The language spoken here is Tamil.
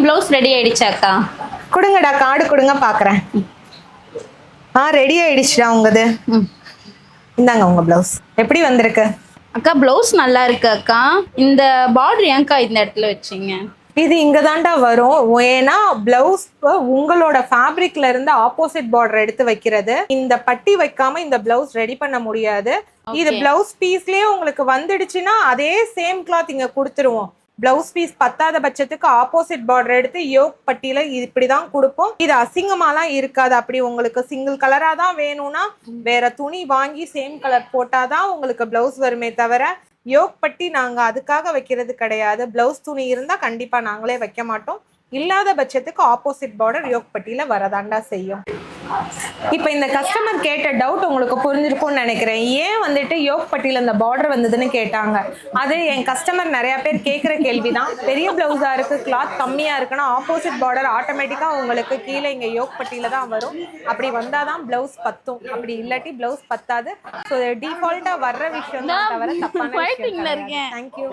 ப்ளவுஸ் ரெடி ஆயிடுச்சாக்கா? கொடுங்கடா, கார்டு கொடுங்க பார்க்குறேன். ரெடி ஆயிடுச்சுடா உங்கது. இந்தாங்க உங்க ப்ளவுஸ். எப்படி வந்திருக்கு அக்கா? ப்ளவுஸ் நல்லா இருக்கு அக்கா. இந்த பார்டர் ஏன்க்கா இந்த இடத்துல வச்சீங்க? இது இங்க தாண்டா வரும். ஏன்னா பிளவுஸ் உங்களோட ஃபேப்ரிக்ல இருந்து ஆப்போசிட் பார்டர் எடுத்து வைக்கிறது. இந்த பட்டி வைக்காம இந்த பிளவுஸ் ரெடி பண்ண முடியாது. இது பிளவுஸ் பீஸ்லயே உங்களுக்கு வந்துடுச்சுன்னா அதே சேம் கிளாத் இங்க கொடுத்துருவோம். பிளவுஸ் பீஸ் பத்தாத பட்சத்துக்கு ஆப்போசிட் பார்டர் எடுத்து யோக் பட்டியில இப்படிதான் கொடுப்போம். இது அசிங்கமாலாம் இருக்காது. அப்படி உங்களுக்கு சிங்கிள் கலரா தான் வேணும்னா வேற துணி வாங்கி சேம் கலர் போட்டாதான் உங்களுக்கு பிளவுஸ் வருமே தவிர யோக் பட்டி நாங்க அதுக்காக வைக்கிறது கிடையாது. பிளவுஸ் துணி இருந்தா கண்டிப்பா நாங்களே வைக்க மாட்டோம். இல்லாத பட்சத்துக்கு ஆப்போசிட் பார்டர் யோக் பட்டியில வரதாண்டா செய்யும். இப்ப இந்த கஸ்டமர் கேட்ட டவுட் உங்களுக்கு புரிஞ்சிருக்கும்னு நினைக்கிறேன். ஏன் வந்துட்டு யோக் பட்டியில இந்த பார்டர் வந்ததுன்னு கேட்டாங்க. அது என் கஸ்டமர் நிறைய பேர் கேட்கிற கேள்விதான். பெரிய பிளவுஸா இருக்கு, கிளாத் கம்மியா இருக்குன்னா ஆப்போசிட் பார்டர் ஆட்டோமேட்டிக்கா உங்களுக்கு கீழே இங்க யோக் பட்டியில தான் வரும். அப்படி வந்தாதான் பிளவுஸ் பத்தும். அப்படி இல்லாட்டி பிளவுஸ் பத்தாது. ஸோ டிஃபால்ட்டா வர்ற விஷயம் தான் தவிர தப்பான விஷயம். தேங்க்யூ.